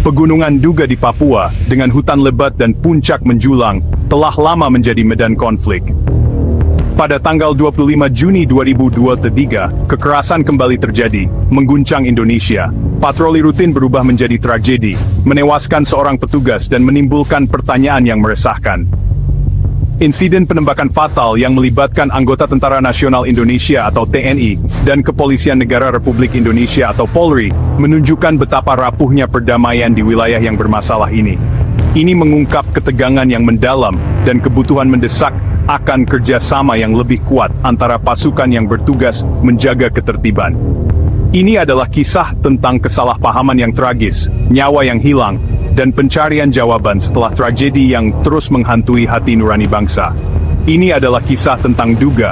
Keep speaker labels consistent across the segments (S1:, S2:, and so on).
S1: Pegunungan Duga di Papua, dengan hutan lebat dan puncak menjulang, telah lama menjadi medan konflik. Pada tanggal 25 Juni 2023, kekerasan kembali terjadi, mengguncang Indonesia. Patroli rutin berubah menjadi tragedi, menewaskan seorang petugas dan menimbulkan pertanyaan yang meresahkan. Insiden penembakan fatal yang melibatkan anggota Tentara Nasional Indonesia atau TNI dan Kepolisian Negara Republik Indonesia atau Polri menunjukkan betapa rapuhnya perdamaian di wilayah yang bermasalah ini. Ini mengungkap ketegangan yang mendalam dan kebutuhan mendesak akan kerjasama yang lebih kuat antara pasukan yang bertugas menjaga ketertiban. Ini adalah kisah tentang kesalahpahaman yang tragis, nyawa yang hilang, dan pencarian jawaban setelah tragedi yang terus menghantui hati nurani bangsa. Ini adalah kisah tentang Duga.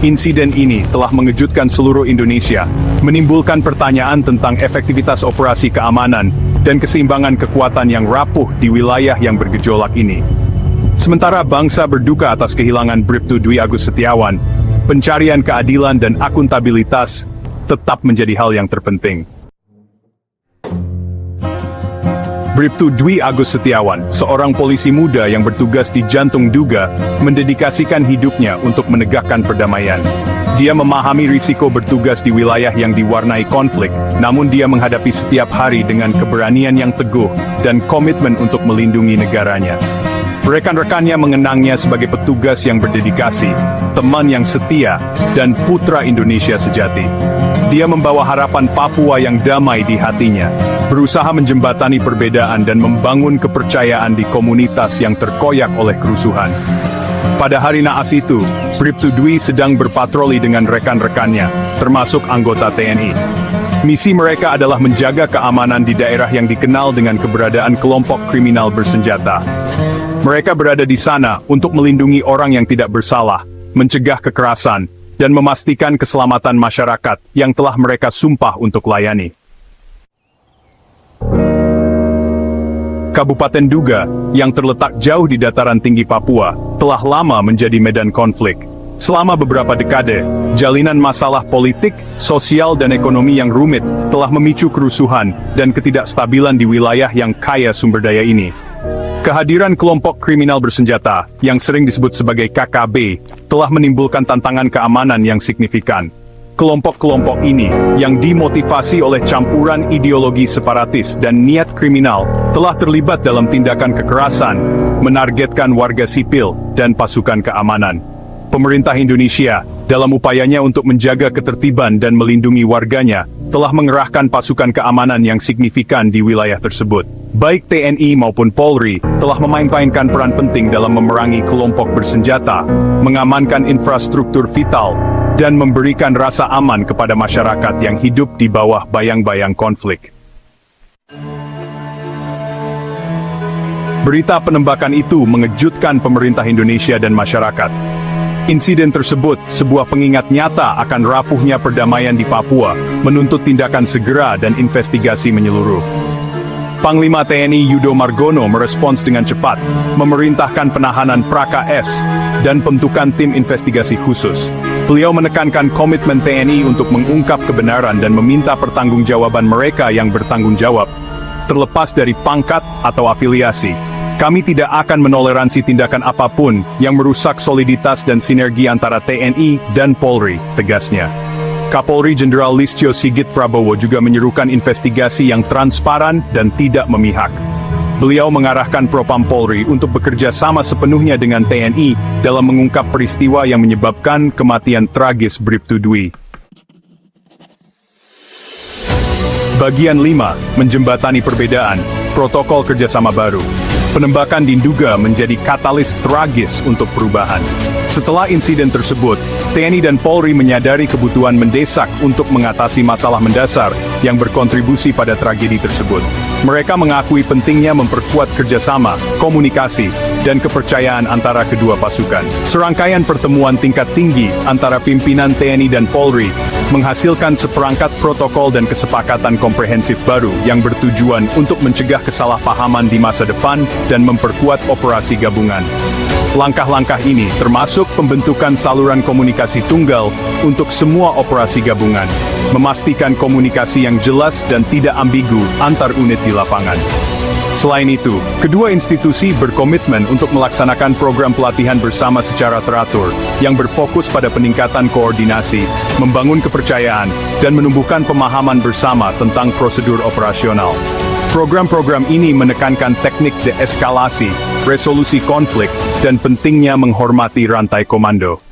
S1: Insiden ini telah mengejutkan seluruh Indonesia, menimbulkan pertanyaan tentang efektivitas operasi keamanan dan keseimbangan kekuatan yang rapuh di wilayah yang bergejolak ini. Sementara bangsa berduka atas kehilangan Bribtu Dwi Agus Setiawan, pencarian keadilan dan akuntabilitas tetap menjadi hal yang terpenting. Bribtu Dwi Agus Setiawan, seorang polisi muda yang bertugas di jantung Duga, mendedikasikan hidupnya untuk menegakkan perdamaian. Dia memahami risiko bertugas di wilayah yang diwarnai konflik, namun dia menghadapi setiap hari dengan keberanian yang teguh dan komitmen untuk melindungi negaranya. Rekan-rekannya mengenangnya sebagai petugas yang berdedikasi, teman yang setia, dan putra Indonesia sejati. Dia membawa harapan Papua yang damai di hatinya, berusaha menjembatani perbedaan dan membangun kepercayaan di komunitas yang terkoyak oleh kerusuhan. Pada hari naas itu, Bribtu Dwi sedang berpatroli dengan rekan-rekannya, termasuk anggota TNI. Misi mereka adalah menjaga keamanan di daerah yang dikenal dengan keberadaan kelompok kriminal bersenjata. Mereka berada di sana untuk melindungi orang yang tidak bersalah, mencegah kekerasan, dan memastikan keselamatan masyarakat yang telah mereka sumpah untuk layani. Kabupaten Duga, yang terletak jauh di dataran tinggi Papua, telah lama menjadi medan konflik. Selama beberapa dekade, jalinan masalah politik, sosial dan ekonomi yang rumit telah memicu kerusuhan dan ketidakstabilan di wilayah yang kaya sumber daya ini. Kehadiran kelompok kriminal bersenjata, yang sering disebut sebagai KKB, telah menimbulkan tantangan keamanan yang signifikan. Kelompok-kelompok ini, yang dimotivasi oleh campuran ideologi separatis dan niat kriminal, telah terlibat dalam tindakan kekerasan, menargetkan warga sipil, dan pasukan keamanan. Pemerintah Indonesia, dalam upayanya untuk menjaga ketertiban dan melindungi warganya, telah mengerahkan pasukan keamanan yang signifikan di wilayah tersebut. Baik TNI maupun Polri telah memainkan peran penting dalam memerangi kelompok bersenjata, mengamankan infrastruktur vital, dan memberikan rasa aman kepada masyarakat yang hidup di bawah bayang-bayang konflik. Berita penembakan itu mengejutkan pemerintah Indonesia dan masyarakat. Insiden tersebut, sebuah pengingat nyata akan rapuhnya perdamaian di Papua, menuntut tindakan segera dan investigasi menyeluruh. Panglima TNI Yudo Margono merespons dengan cepat, memerintahkan penahanan Praka S, dan pembentukan tim investigasi khusus. Beliau menekankan komitmen TNI untuk mengungkap kebenaran dan meminta pertanggungjawaban mereka yang bertanggung jawab, terlepas dari pangkat atau afiliasi. Kami tidak akan menoleransi tindakan apapun yang merusak soliditas dan sinergi antara TNI dan Polri, tegasnya. Kapolri Jenderal Listio Sigit Prabowo juga menyerukan investigasi yang transparan dan tidak memihak. Beliau mengarahkan Propam Polri untuk bekerja sama sepenuhnya dengan TNI dalam mengungkap peristiwa yang menyebabkan kematian tragis Bribtu Dwi. Bagian 5. Menjembatani perbedaan, protokol kerjasama baru. Penembakan di Duga menjadi katalis tragis untuk perubahan. Setelah insiden tersebut, TNI dan Polri menyadari kebutuhan mendesak untuk mengatasi masalah mendasar yang berkontribusi pada tragedi tersebut. Mereka mengakui pentingnya memperkuat kerjasama, komunikasi, dan kepercayaan antara kedua pasukan. Serangkaian pertemuan tingkat tinggi antara pimpinan TNI dan Polri menghasilkan seperangkat protokol dan kesepakatan komprehensif baru yang bertujuan untuk mencegah kesalahpahaman di masa depan dan memperkuat operasi gabungan. Langkah-langkah ini termasuk pembentukan saluran komunikasi tunggal untuk semua operasi gabungan, memastikan komunikasi yang jelas dan tidak ambigu antar unit di lapangan. Selain itu, kedua institusi berkomitmen untuk melaksanakan program pelatihan bersama secara teratur, yang berfokus pada peningkatan koordinasi, membangun kepercayaan, dan menumbuhkan pemahaman bersama tentang prosedur operasional. Program-program ini menekankan teknik deeskalasi, resolusi konflik, dan pentingnya menghormati rantai komando.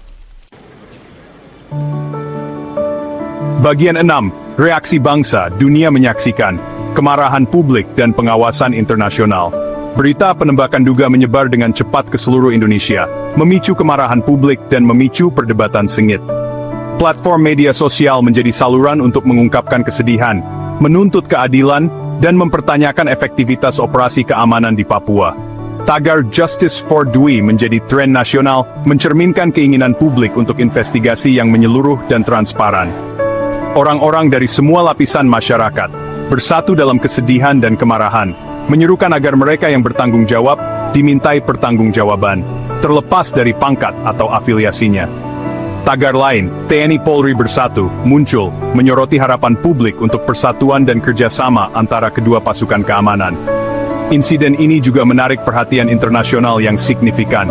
S1: Bagian 6. Reaksi bangsa, dunia menyaksikan, kemarahan publik dan pengawasan internasional. Berita penembakan duga menyebar dengan cepat ke seluruh Indonesia, memicu kemarahan publik dan memicu perdebatan sengit. Platform media sosial menjadi saluran untuk mengungkapkan kesedihan, menuntut keadilan, dan mempertanyakan efektivitas operasi keamanan di Papua. Tagar Justice for Dwi menjadi tren nasional, mencerminkan keinginan publik untuk investigasi yang menyeluruh dan transparan. Orang-orang dari semua lapisan masyarakat bersatu dalam kesedihan dan kemarahan, menyerukan agar mereka yang bertanggung jawab dimintai pertanggungjawaban, terlepas dari pangkat atau afiliasinya. Tagar lain, TNI Polri Bersatu, muncul, menyoroti harapan publik untuk persatuan dan kerjasama antara kedua pasukan keamanan. Insiden ini juga menarik perhatian internasional yang signifikan,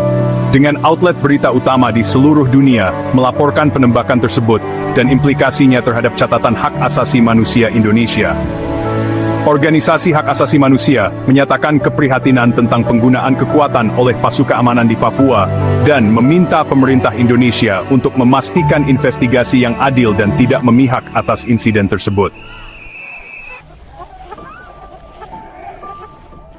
S1: dengan outlet berita utama di seluruh dunia melaporkan penembakan tersebut dan implikasinya terhadap catatan hak asasi manusia Indonesia. Organisasi hak asasi manusia menyatakan keprihatinan tentang penggunaan kekuatan oleh pasukan keamanan di Papua dan meminta pemerintah Indonesia untuk memastikan investigasi yang adil dan tidak memihak atas insiden tersebut.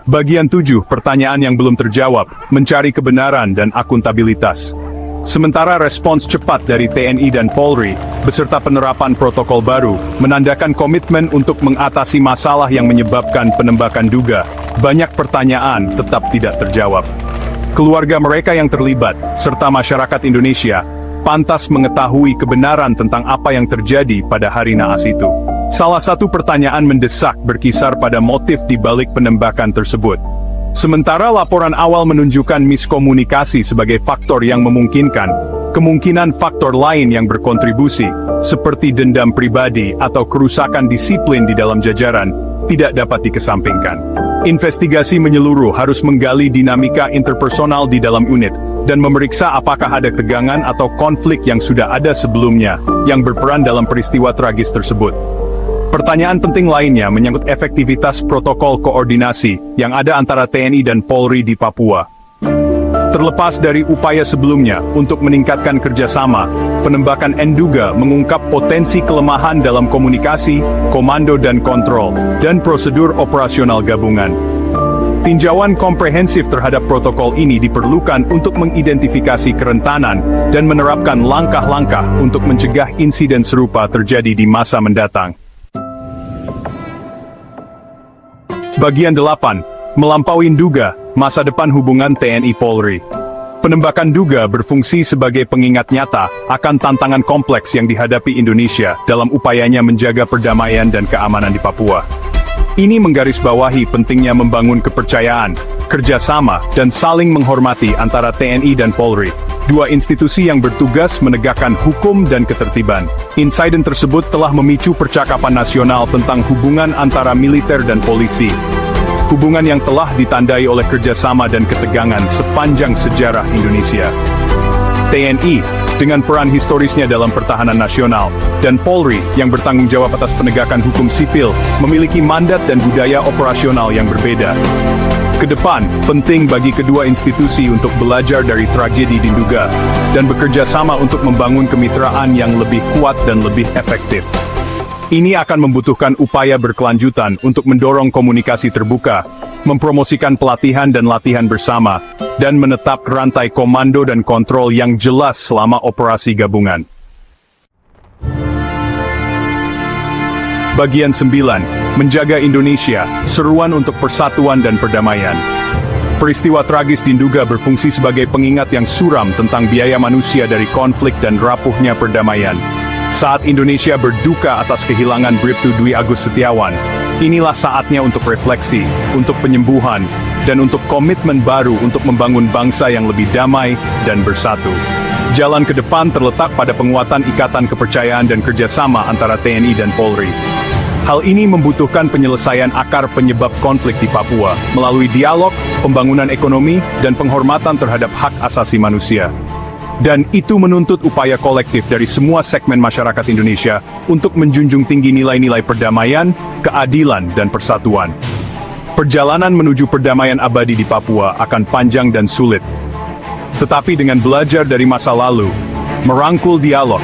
S1: Bagian 7, pertanyaan yang belum terjawab, mencari kebenaran dan akuntabilitas. Sementara respons cepat dari TNI dan Polri, beserta penerapan protokol baru, menandakan komitmen untuk mengatasi masalah yang menyebabkan penembakan duga, banyak pertanyaan tetap tidak terjawab. Keluarga mereka yang terlibat, serta masyarakat Indonesia, pantas mengetahui kebenaran tentang apa yang terjadi pada hari naas itu. Salah satu pertanyaan mendesak berkisar pada motif di balik penembakan tersebut. Sementara laporan awal menunjukkan miskomunikasi sebagai faktor yang memungkinkan, kemungkinan faktor lain yang berkontribusi, seperti dendam pribadi atau kerusakan disiplin di dalam jajaran, tidak dapat dikesampingkan. Investigasi menyeluruh harus menggali dinamika interpersonal di dalam unit, dan memeriksa apakah ada tegangan atau konflik yang sudah ada sebelumnya, yang berperan dalam peristiwa tragis tersebut. Pertanyaan penting lainnya menyangkut efektivitas protokol koordinasi yang ada antara TNI dan Polri di Papua. Terlepas dari upaya sebelumnya untuk meningkatkan kerjasama, penembakan Nduga mengungkap potensi kelemahan dalam komunikasi, komando dan kontrol, dan prosedur operasional gabungan. Tinjauan komprehensif terhadap protokol ini diperlukan untuk mengidentifikasi kerentanan dan menerapkan langkah-langkah untuk mencegah insiden serupa terjadi di masa mendatang. Bagian 8. Melampaui Nduga, masa depan hubungan TNI Polri. Penembakan Nduga berfungsi sebagai pengingat nyata akan tantangan kompleks yang dihadapi Indonesia dalam upayanya menjaga perdamaian dan keamanan di Papua. Ini menggarisbawahi pentingnya membangun kepercayaan, kerjasama, dan saling menghormati antara TNI dan Polri, dua institusi yang bertugas menegakkan hukum dan ketertiban. Insiden tersebut telah memicu percakapan nasional tentang hubungan antara militer dan polisi. Hubungan yang telah ditandai oleh kerjasama dan ketegangan sepanjang sejarah Indonesia. TNI, dengan peran historisnya dalam pertahanan nasional, dan Polri, yang bertanggung jawab atas penegakan hukum sipil, memiliki mandat dan budaya operasional yang berbeda. Kedepan, penting bagi kedua institusi untuk belajar dari tragedi di Nduga, dan bekerja sama untuk membangun kemitraan yang lebih kuat dan lebih efektif. Ini akan membutuhkan upaya berkelanjutan untuk mendorong komunikasi terbuka, mempromosikan pelatihan dan latihan bersama, dan menetap rantai komando dan kontrol yang jelas selama operasi gabungan. Bagian 9. Menjaga Indonesia, seruan untuk persatuan dan perdamaian. Peristiwa tragis di Nduga berfungsi sebagai pengingat yang suram tentang biaya manusia dari konflik dan rapuhnya perdamaian. Saat Indonesia berduka atas kehilangan Bribtu Dwi Agus Setiawan, Inilah saatnya untuk refleksi, untuk penyembuhan, dan untuk komitmen baru untuk membangun bangsa yang lebih damai dan bersatu. Jalan ke depan terletak pada penguatan ikatan kepercayaan dan kerjasama antara TNI dan Polri. Hal ini membutuhkan penyelesaian akar penyebab konflik di Papua melalui dialog, pembangunan ekonomi, dan penghormatan terhadap hak asasi manusia. Dan itu menuntut upaya kolektif dari semua segmen masyarakat Indonesia untuk menjunjung tinggi nilai-nilai perdamaian, keadilan, dan persatuan. Perjalanan menuju perdamaian abadi di Papua akan panjang dan sulit. Tetapi dengan belajar dari masa lalu, merangkul dialog,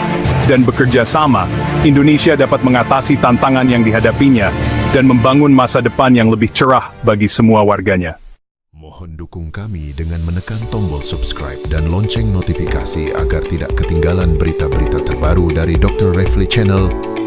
S1: dan bekerja sama, Indonesia dapat mengatasi tantangan yang dihadapinya dan membangun masa depan yang lebih cerah bagi semua warganya.
S2: Mohon dukung kami dengan menekan tombol subscribe dan lonceng notifikasi agar tidak ketinggalan berita-berita terbaru dari Dr. Refli Channel